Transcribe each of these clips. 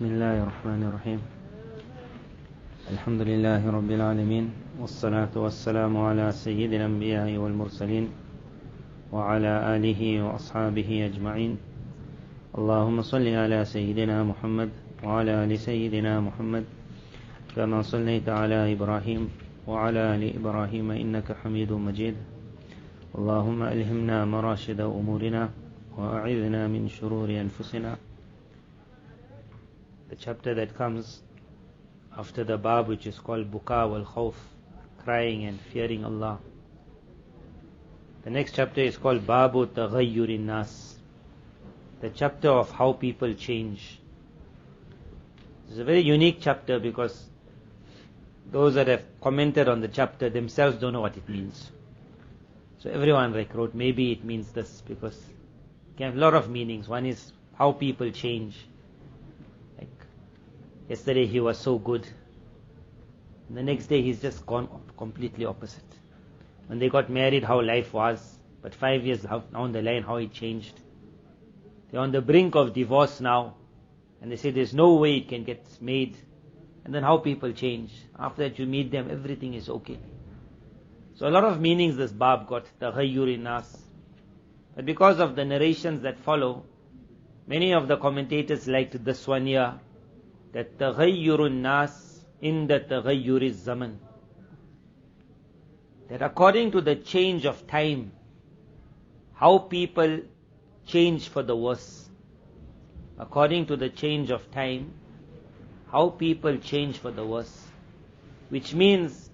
بسم الله الرحمن الرحيم. الحمد لله رب العالمين، والصلاة والسلام على سيد الأنبياء والمرسلين وعلى آله وأصحابه أجمعين. اللهم صل على سيدنا محمد وعلى آل سيدنا محمد كما صليت على إبراهيم وعلى آل إبراهيم إنك حميد مجيد. اللهم ألهمنا مراشد أمورنا وأعذنا من شرور أنفسنا. The chapter that comes after the bab, which is called Buka wal Khawf, crying and fearing Allah. The next chapter is called Babu Taghayyurin Nas, the chapter of how people change. It's a very unique chapter because those that have commented on the chapter themselves don't know what it means. So everyone wrote, maybe it means this, because it can have a lot of meanings. One is how people change. Like yesterday he was so good, and the next day he's just gone completely opposite. When they got married, how life was, but 5 years down the line, how it changed. They're on the brink of divorce now, and they say there's no way it can get made. And then how people change. After that you meet them, everything is okay. So a lot of meanings this bab got, Taghayyurin Nas. But because of the narrations that follow, many of the commentators liked this one here, that Taghayyurun Nas in the Taghayyuriz Zaman. That according to the change of time, how people change for the worse. According to the change of time, how people change for the worse. Which means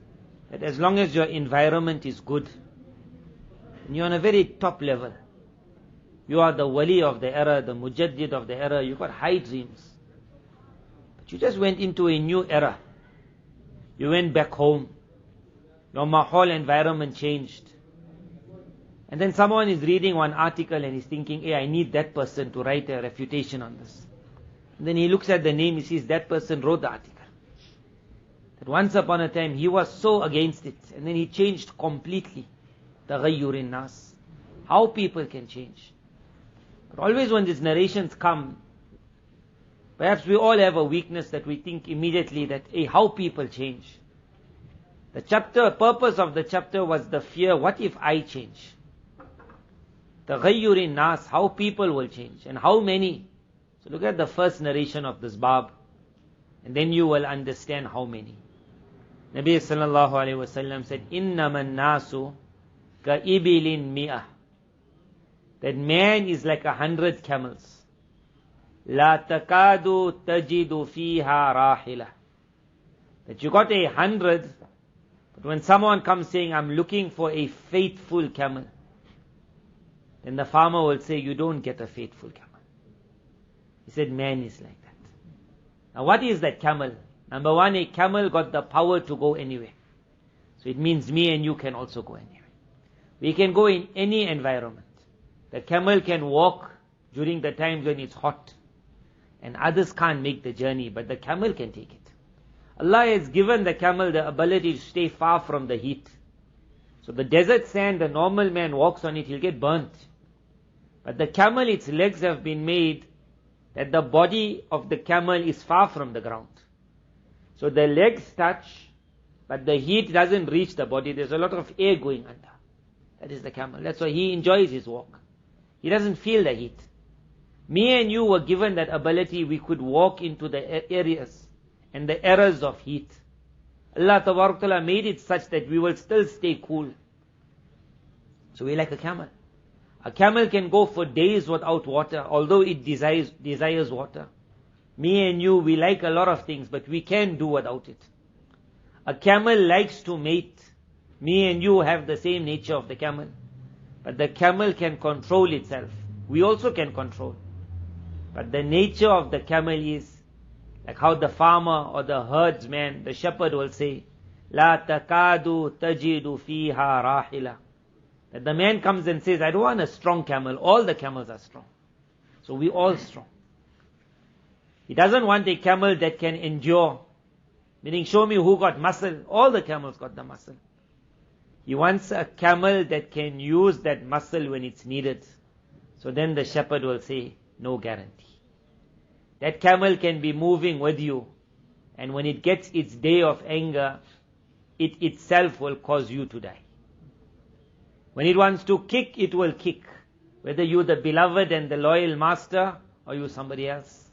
that as long as your environment is good, and you're on a very top level, you are the wali of the era, the mujaddid of the era, you got high dreams. But you just went into a new era. You went back home. Your whole environment changed. And then someone is reading one article and he's thinking, hey, I need that person to write a refutation on this. And then he looks at the name, he sees that person wrote the article. That once upon a time he was so against it, and then he changed completely. Taghayyurin Nas. How people can change. But always when these narrations come, perhaps we all have a weakness that we think immediately that, hey, how people change. The purpose of the chapter was the fear, what if I change? Taghayyurin Nas, how people will change, and how many. So look at the first narration of this bab, and then you will understand how many. Nabi sallallahu alayhi wa sallam said, Innaman nasu ka ibilin mi'ah. That man is like 100 camels. La takadu tajidu fiha rahila. That you got 100, but when someone comes saying, I'm looking for a faithful camel, then the farmer will say, you don't get a faithful camel. He said, man is like that. Now what is that camel? Number one, a camel got the power to go anywhere. So it means me and you can also go anywhere. We can go in any environment. The camel can walk during the times when it's hot, and others can't make the journey, but the camel can take it. Allah has given the camel the ability to stay far from the heat. So the desert sand, the normal man walks on it, he'll get burnt. But the camel, its legs have been made that the body of the camel is far from the ground. So the legs touch, but the heat doesn't reach the body. There's a lot of air going under. That is the camel. That's why he enjoys his walk. He doesn't feel the heat. Me and you were given that ability. We could walk into the areas and the errors of heat. Allah Ta'ala made it such that we will still stay cool. So we're like a camel. A camel can go for days without water, although it desires water. Me and you, we like a lot of things, but we can't do without it. A camel likes to mate. Me and you have the same nature of the camel. But the camel can control itself. We also can control. But the nature of the camel is, like how the farmer or the herdsman, the shepherd will say, La takadu tajidu fiha rahila. That the man comes and says, I don't want a strong camel. All the camels are strong. So we all strong. He doesn't want a camel that can endure. Meaning, show me who got muscle. All the camels got the muscle. He wants a camel that can use that muscle when it's needed. So then the shepherd will say, no guarantee. That camel can be moving with you, and when it gets its day of anger, it itself will cause you to die. When it wants to kick, it will kick, whether you the beloved and the loyal master or you somebody else.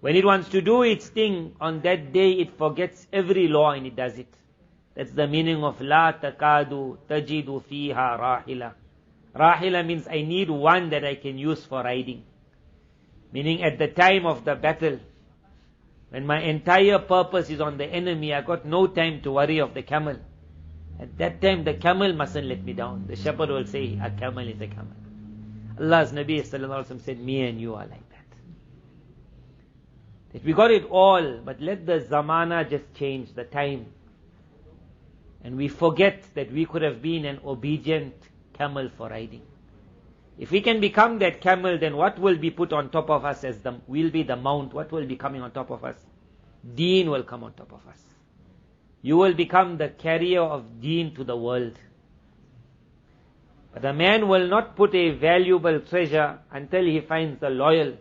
When it wants to do its thing, on that day it forgets every law and it does it. That's the meaning of La takadu tajidu fiha rahila. Rahila means I need one that I can use for riding. Meaning at the time of the battle, when my entire purpose is on the enemy, I got no time to worry of the camel. At that time, the camel mustn't let me down. The shepherd will say, a camel is a camel. Allah's Nabi sallallahu alaihi wasallam said, me and you are like that. That we got it all, but let the zamana just change, the time. And we forget that we could have been an obedient camel for riding. If we can become that camel, then what will be put on top of us will be the mount? What will be coming on top of us? Deen will come on top of us. You will become the carrier of deen to the world. But a man will not put a valuable treasure until he finds the loyal.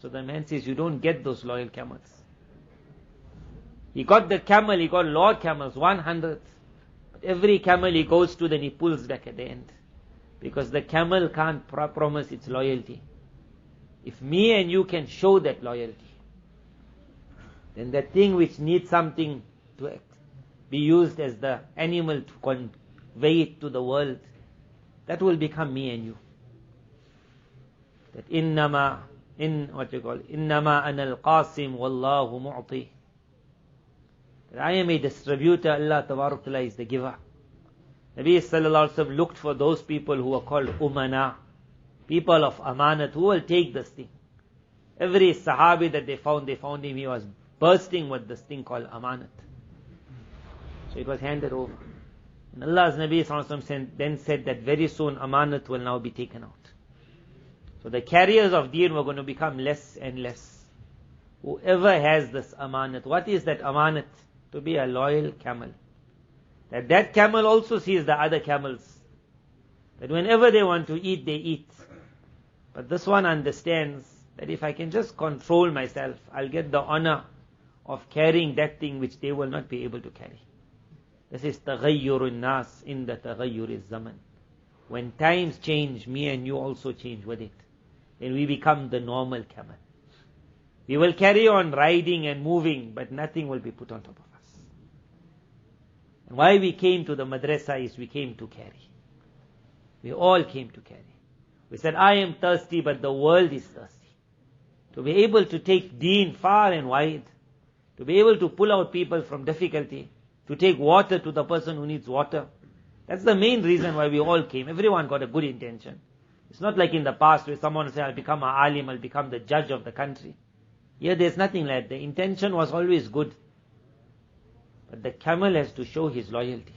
So the man says, you don't get those loyal camels. He got the camel, he got law camels, 100. But every camel he goes to, then he pulls back at the end. Because the camel can't promise its loyalty. If me and you can show that loyalty, then that thing which needs something to be used as the animal to convey it to the world, that will become me and you. That innama ana al-qasim wallahu mu'ti. That I am a distributor, Allah tabarak ta'ala is the giver. Nabi sallallahu alaihi wasallam looked for those people who are called umana, people of amanat, who will take this thing. Every sahabi that they found him, he was bursting with this thing called amanat. So it was handed over. And Allah's Nabi sallallahu alaihi wasallam then said that very soon amanat will now be taken out. So the carriers of deen were going to become less and less. Whoever has this amanat, what is that amanat? To be a loyal camel. That camel also sees the other camels. That whenever they want to eat, they eat. But this one understands that if I can just control myself, I'll get the honor of carrying that thing which they will not be able to carry. This is taghayyurun nas in the taghayyuriz zaman. When times change, me and you also change with it. Then we become the normal camel. We will carry on riding and moving, but nothing will be put on top of us. And why we came to the madrasa is we came to carry. We all came to carry. We said, I am thirsty, but the world is thirsty. To be able to take deen far and wide, to be able to pull out people from difficulty, to take water to the person who needs water. That's the main reason why we all came. Everyone got a good intention. It's not like in the past where someone said, I'll become an alim, I'll become the judge of the country. Here there's nothing like that. The intention was always good. But the camel has to show his loyalty.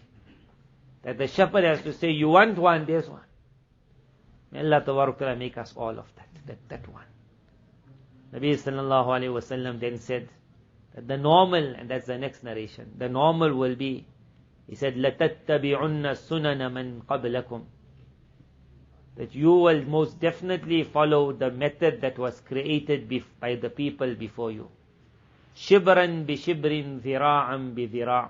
That the shepherd has to say, you want one, there's one. May Allah tabarak ta'ala make us all of that one. Nabi sallallahu alayhi wa sallam then said that the normal, and that's the next narration, the normal will be, he said, لَتَتَّبِعُنَّ سُنَنَ مَنْ قَبْلَكُمْ. That you will most definitely follow the method that was created by the people before you. Shibran bi shibrin, zira'an bi zira'.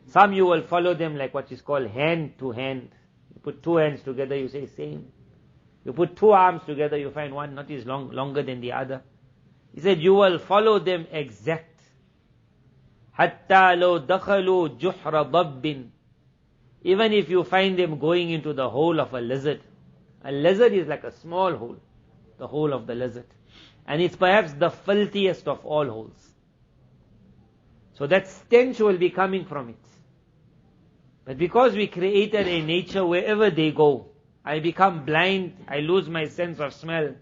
Some you will follow them like what is called hand to hand. You put two hands together, you say same. You put two arms together, you find one not is longer than the other. He said you will follow them exact. Hatta lo dakhalu juhra dabbin. Even if you find them going into the hole of a lizard. A lizard is like a small hole. The hole of the lizard. And it's perhaps the filthiest of all holes. So that stench will be coming from it. But because we created a nature wherever they go, I become blind, I lose my sense of smell,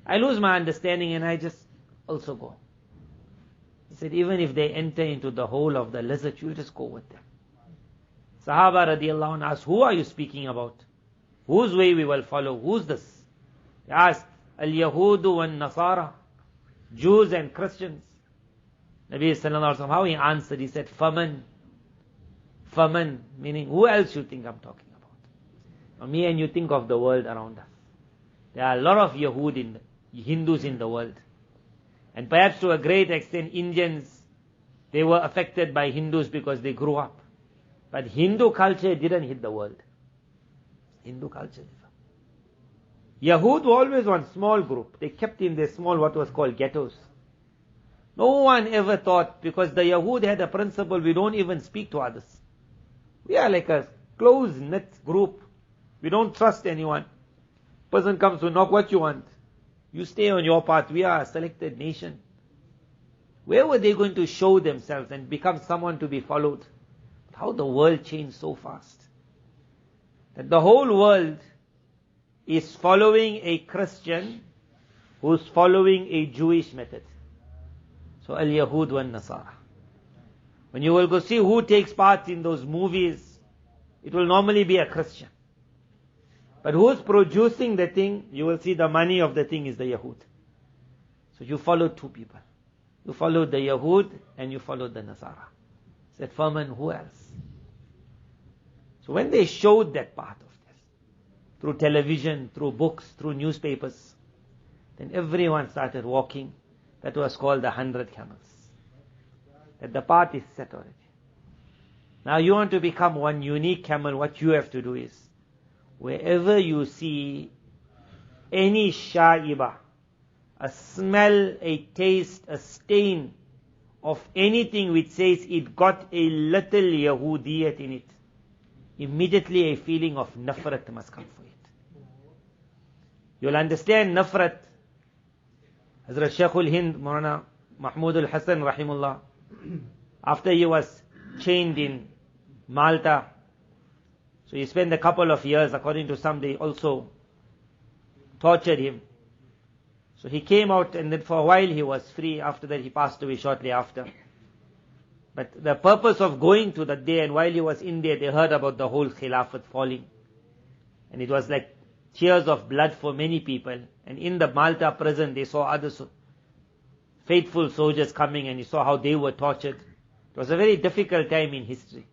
I lose my understanding, and I just also go. He said, even if they enter into the hole of the lizard, you just go with them. Sahaba radiallahu anhu asked, who are you speaking about? Whose way we will follow? Who's this? They asked, Al-Yahudu and Nasara, Jews and Christians. Nabi sallallahu alaihi wasallam, how he answered, he said, Faman, meaning who else you think I'm talking about? Now, me and you think of the world around us. There are a lot of Hindus in the world. And perhaps to a great extent, Indians, they were affected by Hindus because they grew up. But Hindu culture didn't hit the world. Hindu culture. Yahud were always one small group. They kept in their small, what was called ghettos. No one ever thought, because the Yahud had a principle, we don't even speak to others. We are like a close-knit group. We don't trust anyone. Person comes to knock, what you want? You stay on your path. We are a selected nation. Where were they going to show themselves and become someone to be followed? How the world changed so fast. That the whole world is following a Christian who's following a Jewish method. So al-Yahud wa Nasara. When you will go see who takes part in those movies, it will normally be a Christian. But who's producing the thing, you will see the money of the thing is the Yahud. So you follow two people. You follow the Yahud and you follow the Nasara. Said Furman, who else? So when they showed that part of this, through television, through books, through newspapers, then everyone started walking. That was called the 100 camels. That the path is set already. Now you want to become one unique camel, what you have to do is, wherever you see any shaiba, a smell, a taste, a stain of anything which says it got a little Yahudiyat in it, immediately a feeling of nafrat must come for it. You'll understand nafrat. Hazrat Shaykhul Hind, Moulana Mahmud al-Hasan rahimullah, after he was chained in Malta, so he spent a couple of years, according to some, they also tortured him. So he came out, and then for a while he was free. After that he passed away shortly after. But the purpose of going to that day, and while he was in there, they heard about the whole Khilafat falling. And it was like tears of blood for many people. And in the Malta prison, they saw other faithful soldiers coming, and he saw how they were tortured. It was a very difficult time in history.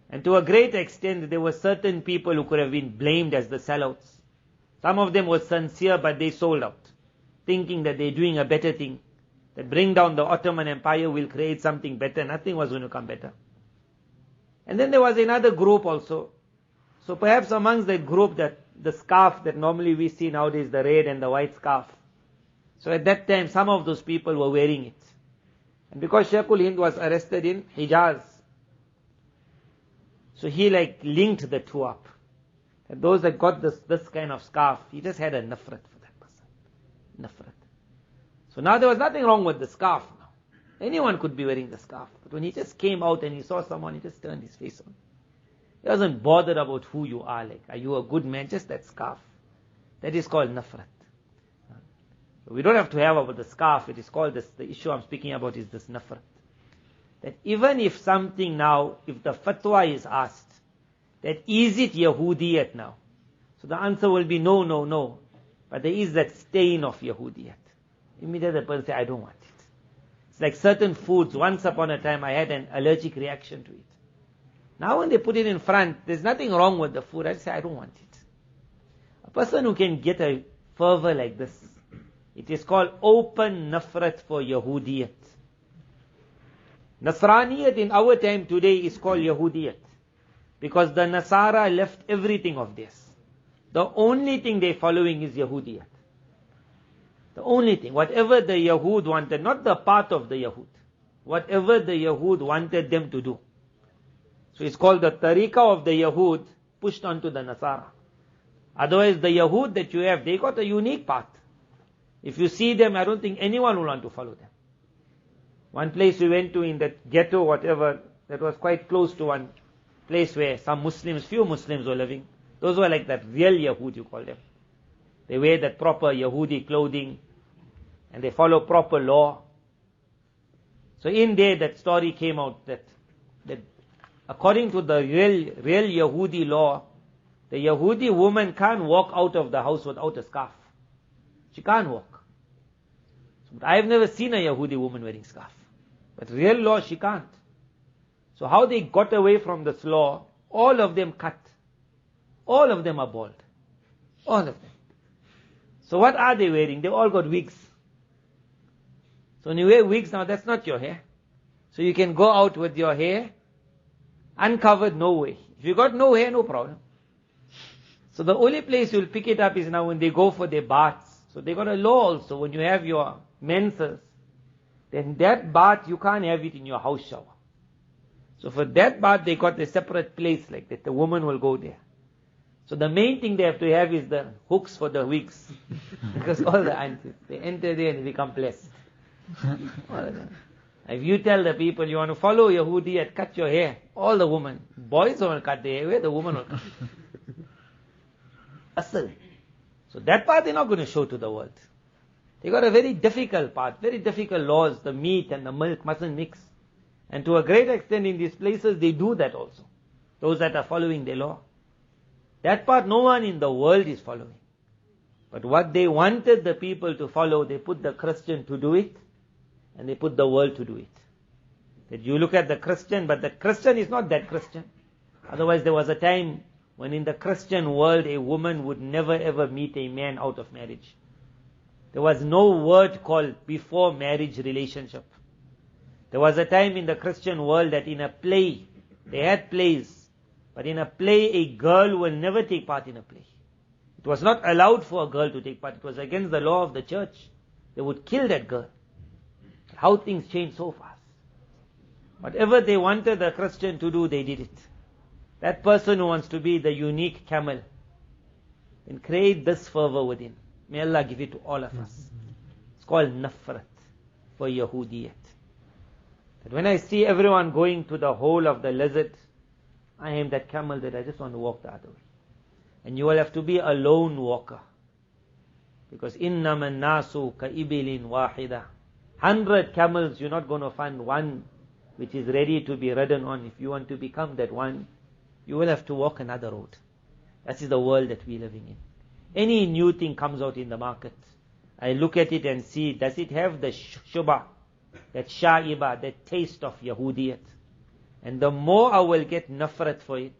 And to a great extent, there were certain people who could have been blamed as the sellouts. Some of them were sincere, but they sold out, thinking that they're doing a better thing, that bring down the Ottoman Empire will create something better. Nothing was going to come better. And then there was another group also. So perhaps amongst that group, that the scarf that normally we see nowadays, the red and the white scarf. So at that time, some of those people were wearing it. And because Shaykhul Hind was arrested in Hijaz, so he linked the two up. And those that got this kind of scarf, he just had a nafrat for that person. Nafrat. So now there was nothing wrong with the scarf now. Anyone could be wearing the scarf. But when he just came out and he saw someone, he just turned his face on. He wasn't bothered about who you are, are you a good man? Just that scarf. That is called nafrat. We don't have to have about the scarf. It is called this. The issue I'm speaking about is this nafrat. That even if something now, if the fatwa is asked, that is it Yahudiyat now? So the answer will be no, no, no. But there is that stain of Yahudiyat. Immediately the person says, I don't want it. It's like certain foods. Once upon a time I had an allergic reaction to it. Now when they put it in front, there's nothing wrong with the food. I say, I don't want it. A person who can get a fervor like this, it is called open nafrat for Yahudiyat. Nasraniyat in our time today is called Yahudiyat. Because the Nasara left everything of this. The only thing they're following is Yahudiyat. The only thing. Whatever the Yahud wanted, not the path of the Yahud. Whatever the Yahud wanted them to do. So it's called the tariqah of the Yahud pushed onto the Nasara. Otherwise the Yahud that you have, they got a unique path. If you see them, I don't think anyone will want to follow them. One place we went to in that ghetto, whatever, that was quite close to one place where some Muslims, few Muslims were living. Those were like that real Yahud, you call them. They wear that proper Yahudi clothing and they follow proper law. So in there that story came out that according to the real Yahudi law, the Yahudi woman can't walk out of the house without a scarf. She can't walk. So, I have never seen a Yahudi woman wearing scarf. But real law, she can't. So how they got away from this law, all of them cut. All of them are bald. All of them. So what are they wearing? They all got wigs. So when you wear wigs now, that's not your hair. So you can go out with your hair uncovered, no way. If you got no hair, no problem. So the only place you'll pick it up is now when they go for their baths. So they got a law also, when you have your menses, then that bath, you can't have it in your house shower. So for that bath, they got a separate place like that. The woman will go there. So the main thing they have to have is the hooks for the wigs. Because all the aunties, they enter there and they become blessed. If you tell the people you want to follow Yahudi and cut your hair, all the women, boys will cut their hair, where the woman will cut. Asal. So that part they're not going to show to the world. They got a very difficult part, very difficult laws. The meat and the milk mustn't mix. And to a great extent in these places, they do that also. Those that are following the law. That part no one in the world is following. But what they wanted the people to follow, they put the Christian to do it, and they put the world to do it. That you look at the Christian, but the Christian is not that Christian. Otherwise there was a time when in the Christian world a woman would never ever meet a man out of marriage. There was no word called before marriage relationship. There was a time in the Christian world that in a play, they had plays, but in a play a girl will never take part in a play. It was not allowed for a girl to take part. It was against the law of the church. They would kill that girl. How things changed so fast. Whatever they wanted the Christian to do, they did it. That person who wants to be the unique camel, then create this fervor within. May Allah give it to all of us. It's called nafrat for Yahudiyat. That when I see everyone going to the hole of the lizard, I am that camel that I just want to walk the other way. And you will have to be a lone walker. Because innama nasu ka ibilin wahida. 100 camels, you're not going to find one which is ready to be ridden on. If you want to become that one, you will have to walk another road. That is the world that we're living in. Any new thing comes out in the market, I look at it and see, does it have the shubha, that sha'iba, that taste of Yahudiyat? And the more I will get nafrat for it,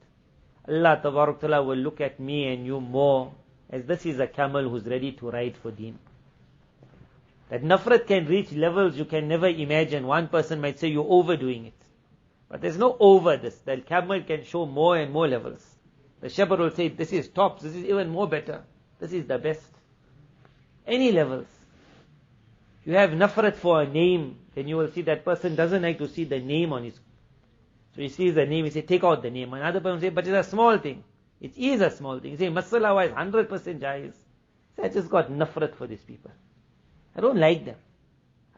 Allah Tabarak Ta'ala will look at me and you more as this is a camel who's ready to ride for deen. That nafrat can reach levels you can never imagine. One person might say you're overdoing it. But there's no over this. The camel can show more and more levels. The shepherd will say, this is tops, this is even more better. This is the best. Any levels. If you have nafrat for a name, then you will see that person doesn't like to see the name on his. So he sees the name, he says, take out the name. Another person says, but it's a small thing. It is a small thing. He says, masala wise, 100% jais. So I just got nafrat for these people. I don't like them.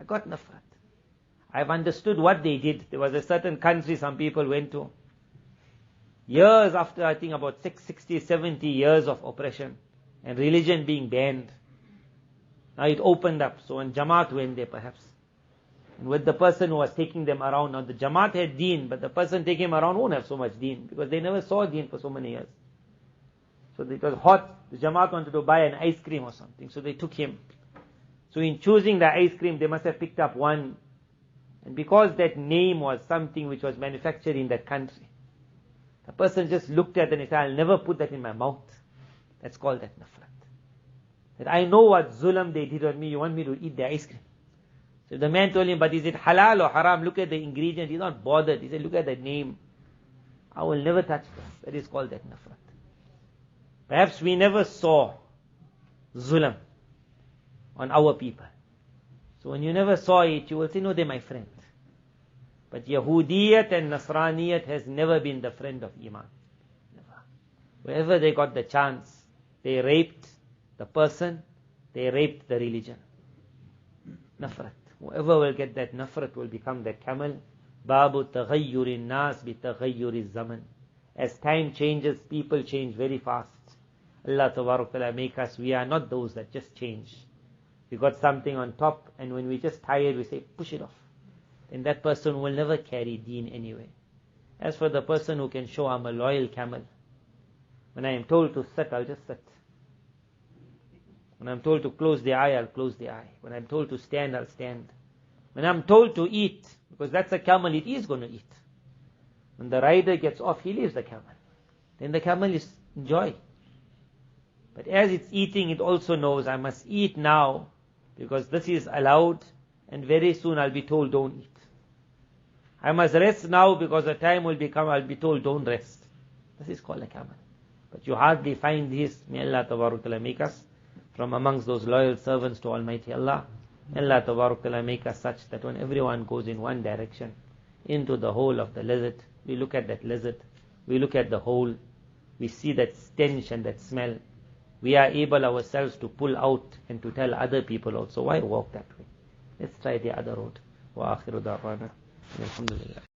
I got nafrat. I've understood what they did. There was a certain country some people went to. Years after, I think about 60, 70 years of oppression and religion being banned. Now it opened up. So when Jamaat went there perhaps. And with the person who was taking them around. Now the Jamaat had deen, but the person taking him around won't have so much deen. Because they never saw deen for so many years. So it was hot. The Jamaat wanted to buy an ice cream or something. So they took him. So in choosing the ice cream, they must have picked up one. And because that name was something which was manufactured in that country, the person just looked at it and he said, I'll never put that in my mouth. That's called that nafrat. That I know what zulam they did on me, you want me to eat the ice cream. So the man told him, but is it halal or haram? Look at the ingredient. He's not bothered. He said, look at the name. I will never touch this. That is called that nafrat. Perhaps we never saw zulam on our people. So when you never saw it, you will say, no, they're my friend. But Yahudiyat and Nasraniyat has never been the friend of Iman. Never. Wherever they got the chance, they raped the person, they raped the religion. Nafrat. Whoever will get that nafrat will become that camel. Babu taghayyurin nas bi taghayyuriz zaman. As time changes, people change very fast. Allah Tabarak Ta'ala make us, we are not those that just change. We got something on top, and when we're just tired, we say, push it off. Then that person will never carry deen anyway. As for the person who can show, I'm a loyal camel. When I am told to sit, I'll just sit. When I'm told to close the eye, I'll close the eye. When I'm told to stand, I'll stand. When I'm told to eat, because that's a camel, it is going to eat. When the rider gets off, he leaves the camel. Then the camel is enjoy. But as it's eating, it also knows, I must eat now, because this is allowed, and very soon I'll be told don't eat. I must rest now because a time will become I'll be told don't rest. This is called a camel. But you hardly find this. May Allah Tabaraka Ta'ala make us from amongst those loyal servants to Almighty Allah. May Allah Tabaraka Ta'ala make us such that when everyone goes in one direction, into the hole of the lizard, we look at that lizard, we look at the hole, we see that stench and that smell. We are able ourselves to pull out and to tell other people also, why walk that way? Let's try the other road. Wa akhiru da'wana. Alhamdulillah.